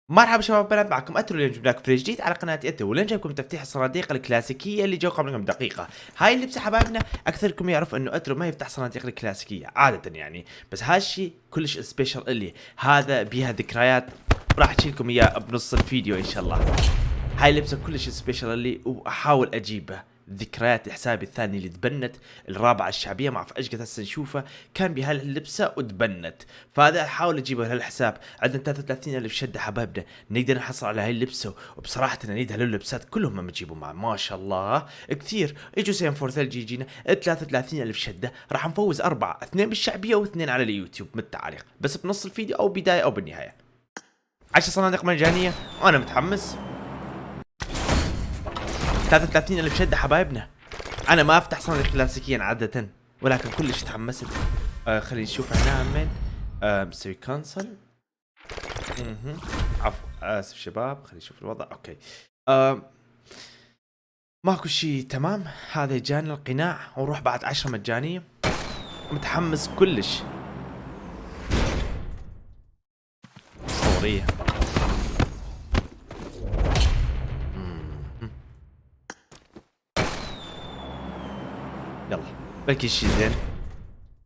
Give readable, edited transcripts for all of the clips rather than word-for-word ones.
مرحبا شباب بنات، معكم اترو. اليوم جبنا لكم فيديو جديد على قناه اترو، واليوم جايبكم تفتيح الصناديق الكلاسيكيه اللي جو قبل كم دقيقه. هاي اللبسه حبايبنا اكثركم يعرف انه اترو ما يفتح صناديق الكلاسيكيه عاده يعني، بس هالشي كلش سبيشل اللي هذا بيها ذكريات راح اشيل لكم اياه بنص الفيديو ان شاء الله. هاي اللبسه كلش سبيشل اللي واحاول اجيبها ذكريات حسابي الثاني اللي تبنت الرابعه الشعبيه، ما اعرف ايش قد هسه نشوفه كان بهاللبسه وتبنت، فهذا احاول اجيبه لهالحساب. عندنا 33,000 شده حبايبنا نقدر نحصل على هاي اللبسه، وبصراحه نريد هاللبسات كلهم ما تجيبوا معه ما شاء الله كثير. اجوا سين فور ثلج يجينا 33,000 شده، راح نفوز اربعه، اثنين بالشعبيه واثنين على اليوتيوب من التعليق، بس بنص الفيديو او بدايه او بالنهايه. 10 صناديق مجانيه وانا متحمس. 33,000 شدة حبايبنا. أنا ما أفتح صناديق كلاسيكيا عادة، ولكن كلش تحمست. خلينا نشوف هنا عمين. مسوي كانسل. عفوا آسف شباب، خلينا نشوف الوضع. أوكي. ماكو شي تمام. هذا جاني القناع ونروح بعد 10 مجانية. متحمس كلش. اسطورية. يلا بلكي شي زين،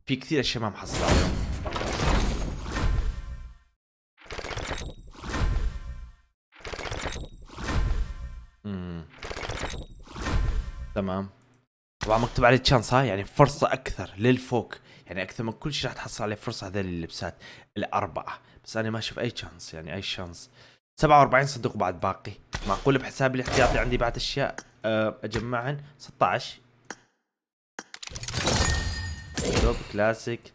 في كثير اشياء ما محصل عليهم. تمام. طبعا مكتوب عليه تشانس، ها يعني فرصة اكثر للفوق، يعني اكثر من كل شيء راح تحصل عليه فرصة. هذول اللبسات الاربعة، بس انا ما اشوف اي تشانس، يعني اي شانس. 47 صندوق بعد باقي، معقول بحسابي الاحتياطي عندي بعد اشياء اجمعهن. 16 دوب كلاسيك.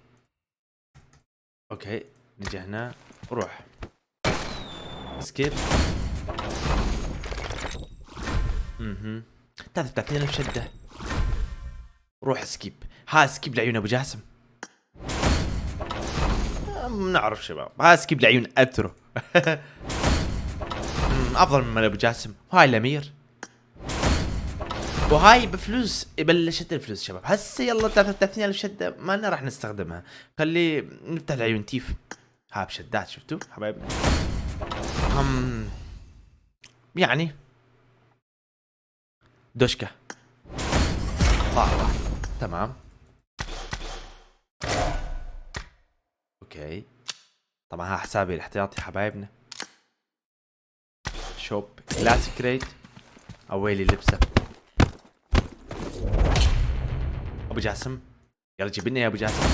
اوكي نجي هنا روح سكيب. 33,000 شدة، روح سكيب. ها سكيب لعيون ابو جاسم. نعرف شباب، ها سكيب لعيون اترو. افضل من ابو جاسم. وهاي الامير، وهاي بفلوس. بلشت الفلوس شباب هسه. يلا 33,000 شده ما لنا راح نستخدمها، خلي نفتح العيون تيف. ها بشدات شفتوا حبايبنا. يعني دوشكا طاوة. تمام. اوكي طبعا ها حسابي الاحتياطي حبايبنا. شوب كلاسيك ريت. اويلي لبسه ابو جاسم. يلا جيب لنا يا ابو جاسم.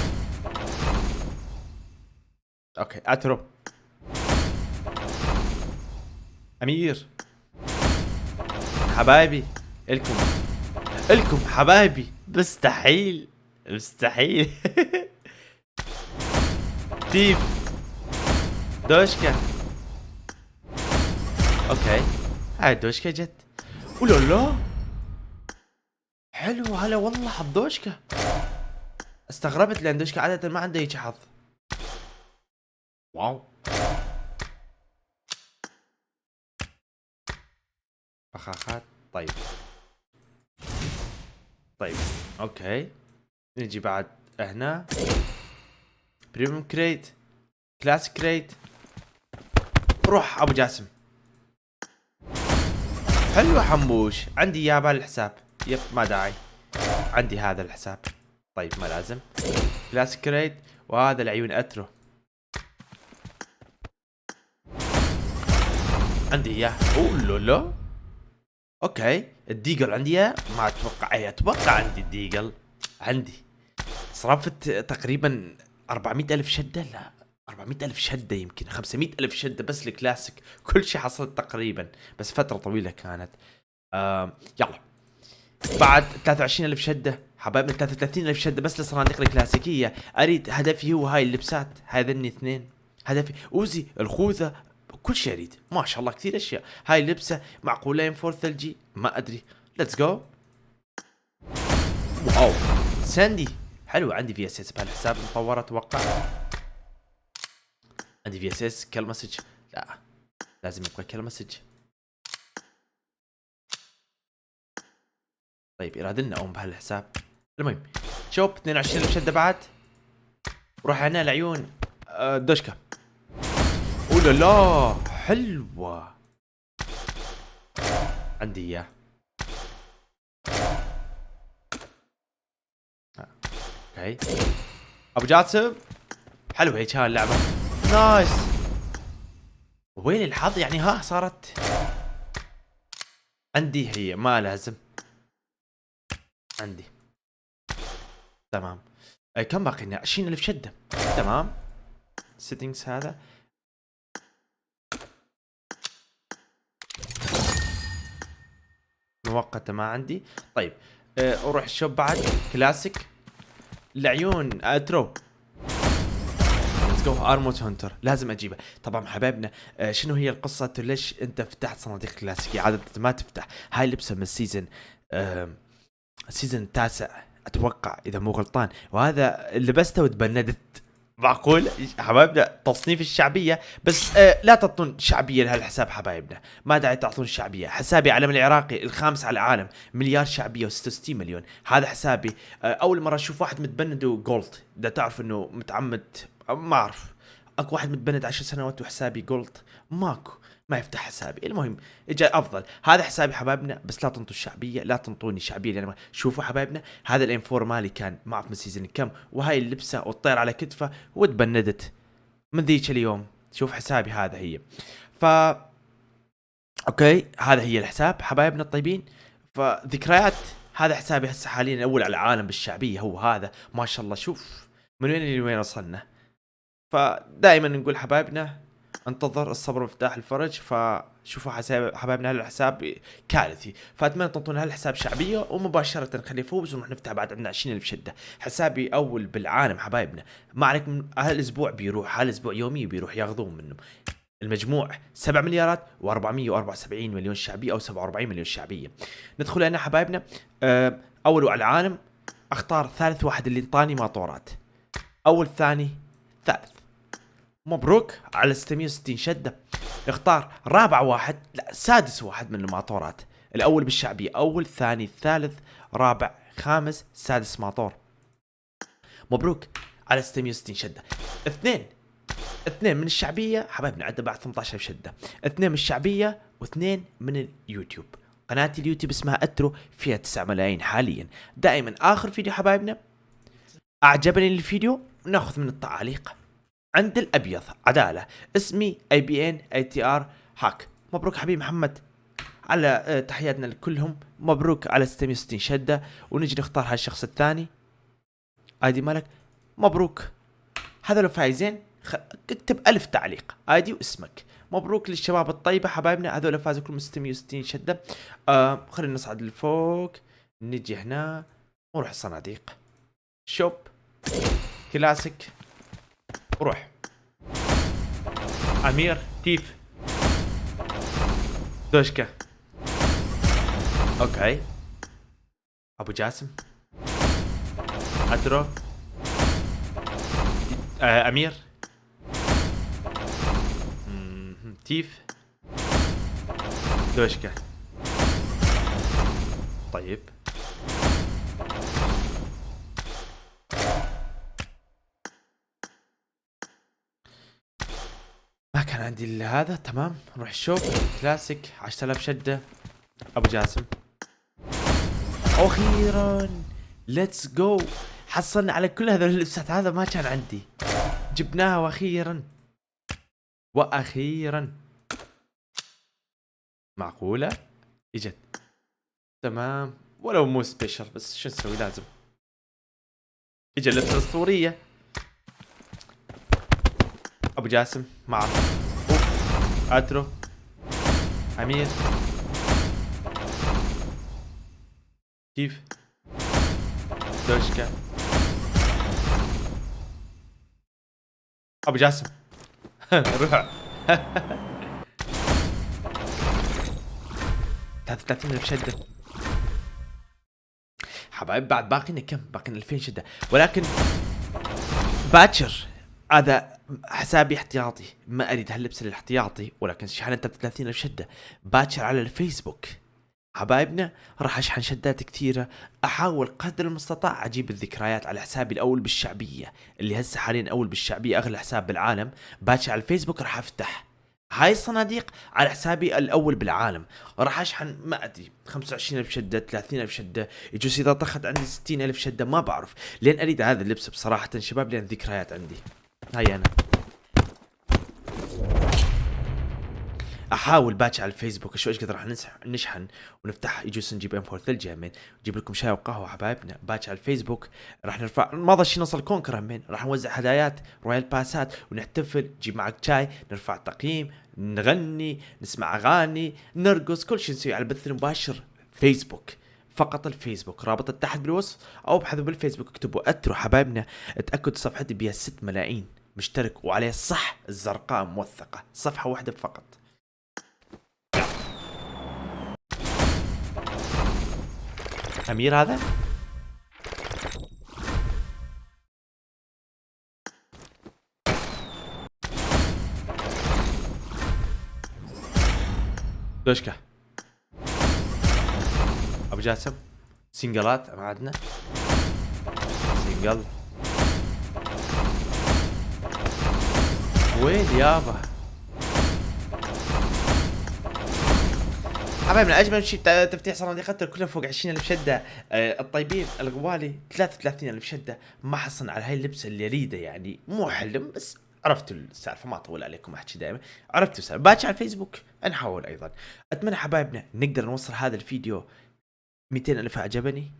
اوكي اترو امير حبايبي. الكم حبايبي. مستحيل مستحيل. تيف دوشكا. اوكي هاي دوشكا جت. ولا لا حلو. هلا والله حظ دوشكا. استغربت لان دوشكا عادة ما عنده هيك حظ. واو فخاخات. طيب اوكي نجي بعد هنا. بريميوم كريت، كلاسيك كريت. روح ابو جاسم. حلو حموش، عندي اياه بالحساب. يب ما داعي، عندي هذا الحساب. طيب ما لازم. كلاسيك كريت، وهذا العيون اترو عندي اياه. اوه لا. اوكي الديجل عندي اياه. ما اتوقع اتوقع عندي الديجل. عندي صرفت تقريبا 400,000 شدة. لا 400,000 شدة، يمكن 500,000 شدة بس الكلاسيك. كل شيء حصلت تقريبا، بس فترة طويلة كانت. يلا بعد 23,000 شدة حبايبنا. 33,000 شدة بس للصناديق الكلاسيكية. اريد هدفي هو هاي اللبسات، هذني اثنين هدفي. اوزي الخوذة كل شيء اريد ما شاء الله كثير اشياء. هاي اللبسة معقولين فور ثلجي ما ادري. ليتس جو. واو ساندي حلو. عندي في اس اس بهالحساب مطورة اتوقع. عندي في اس اس كل مسج. لا لازم يبقى كل مسج. طيب يرادلنا ام بهالحساب. المهم شوب 22 شدة بعد. روح هنا العيون دوشكا. اولا لا حلوة، عندي اياه. اوكي ابو جاسم، حلو هيك ها اللعبة، نايس. ويلي الحظ يعني، ها صارت عندي، هي ما لازم عندي. تمام. كم باقي لنا؟ 20,000 شدة. تمام. سيتنجز هذا مؤقتة ما عندي. طيب اروح الشوب بعد كلاسيك العيون اترو. ليتس جو ارموت هانتر، لازم اجيبه. طبعا حبايبنا شنو هي القصة؟ ليش انت فتحت صناديق كلاسيكية؟ عادة ما تفتح هاي اللبسة من السيزون السيزون التاسع اتوقع اذا مو غلطان، وهذا لبسته وتبندت. معقول حبايبنا تصنيف الشعبية، بس لا تعطون شعبية لهالحساب حبايبنا، ما داعي تعطون شعبية. حسابي علم العراقي الخامس على العالم، مليار شعبية و66 مليون، هذا حسابي. أول مرة أشوف واحد متبند وجولد، ده تعرف إنه متعمد، ما أعرف. أكو واحد متبند 10 سنوات وحسابي جولد، ماكو، ما يفتح حسابي. المهم اجى افضل، هذا حسابي حبايبنا، بس لا تنطوا الشعبيه، لا تنطوني شعبيه لان شوفوا حبايبنا، هذا الانفور مالي كان ما اعرف من سيزون كم، وهاي اللبسه والطير على كتفه وتبندت من ذيك اليوم. شوف حسابي هذا هي. ف اوكي هذا هي الحساب حبايبنا الطيبين. فذكريات، هذا حسابي هسه حاليا الاول على العالم بالشعبيه، هو هذا ما شاء الله. شوف من وين لوين وصلنا. فدائما نقول حبايبنا انتظر، الصبر مفتاح الفرج. فشوفوا حبايبنا هالحساب كارثي، فاتمنى تعطونا هالحساب شعبيه ومباشره نخليه يفوز ونروح نفتح بعد عندنا 20,000 شده. حسابي اول بالعالم حبايبنا، ما عليكم. هالاسبوع بيروح، هالاسبوع يومي بيروح ياخذون منه. المجموع 7 مليارات و474 مليون شعبيه او 47 مليون شعبيه. ندخل هنا حبايبنا. اول على العالم اختار ثالث واحد اللي انطاني ماطورات، اول ثاني ثالث. مبروك على 660 شدة. اختار رابع واحد، لا سادس واحد من الماطورات. الاول بالشعبية، اول ثاني ثالث رابع خامس سادس ماطور. مبروك على 660 شدة. اثنين من الشعبية حبايبنا، عندنا بعد 18 شدة. اثنين من الشعبية واثنين من اليوتيوب. قناتي اليوتيوب اسمها اترو، فيها 9 ملايين حاليا. دائما اخر فيديو حبايبنا اعجبني الفيديو ناخذ من التعليق. عند الابيض عداله، اسمي IBN ATR هاك. مبروك حبيبي محمد على تحياتنا لكلهم. مبروك على 660 شده. ونجي نختار هالشخص الثاني، ايدي مالك. مبروك هذا لو فايزين اكتب 1000 تعليق ايدي واسمك. مبروك للشباب الطيبه حبايبنا، هذول فازوا كلهم 660 شده. خلينا نصعد لفوق، نجي هنا ونروح الصناديق. شوب كلاسيك، روح امير تيف دوشكا. اوكي ابو جاسم اترو امير تيف دوشكا. طيب ما كان عندي هذا. تمام نروح الشوب كلاسيك 10,000 شدة. ابو جاسم اخيرا ليتس جو، حصلنا على كل هذول اللبسات. هذا ما كان عندي، جبناها واخيرا معقولة اجت. تمام ولو مو سبيشل، بس شو نسوي، لازم اجى اللبسة الاسطورية. ابو جاسم معه اترو امير كيف دوشكا. ابو جاسم روح 33,000 شدة حبايب. بعد باقينا كم؟ باقينا 2000 شدة، ولكن باكر هذا حسابي احتياطي، ما اريد هاللبس الاحتياطي، ولكن شحنت 30,000 شدة باكر على الفيسبوك حبايبنا. راح اشحن شدات كثيرة، احاول قدر المستطاع اجيب الذكريات على حسابي الاول بالشعبية، اللي هسه حاليا اول بالشعبية، اغلى حساب بالعالم. باكر على الفيسبوك راح افتح هاي الصناديق على حسابي الأول بالعالم، راح أشحن ما أدري 25,000 شدة، 30,000 شدة، يجوز إذا طخت عندي 60,000 شدة ما بعرف، لين أريد هذا اللبس بصراحة شباب، لين ذكريات عندي. هاي أنا احاول باكر على الفيسبوك اشوف ايش قدر راح نشحن ونفتح، يجوز نجيب ام 4 ثلج همين، نجيب لكم شاي وقهوه حبايبنا. باكر على الفيسبوك راح نرفع ما شي نوصل كونكر همين، راح نوزع هدايات رويال باسات ونحتفل، نجيب معك شاي، نرفع تقييم، نغني، نسمع اغاني، نرقص، كل شيء نسويه على البث المباشر فيسبوك. فقط الفيسبوك، رابط تحت بالوصف او ابحثوا بالفيسبوك اكتبوا اترو حبايبنا. اتاكدوا صفحتي بها 6 ملايين مشترك وعليها الصح الزرقاء موثقه، صفحه واحده فقط. امير هذا دوشكا ابو جاسم سنجلات ما عندنا سنجل. وين يابا حبايبنا؟ اجمل شيء تفتيح صناديق كلها فوق 20,000 شده. الطيبين الغوالي 33,000 شده. ما حصلنا على هاي اللبسه اللي اريده، يعني مو حلم بس عرفتوا السالفه، ما اطول عليكم احكي دائما، عرفتوا السالفه. باكر على الفيسبوك نحاول ايضا. اتمنى حبايبنا نقدر نوصل هذا الفيديو 200,000 اعجبني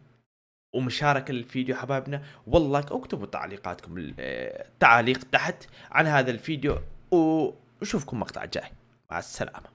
ومشاركة للفيديو حبايبنا، والله اكتبوا تعليقاتكم التعليق تحت عن هذا الفيديو، وشوفكم مقطع جاي. مع السلامة.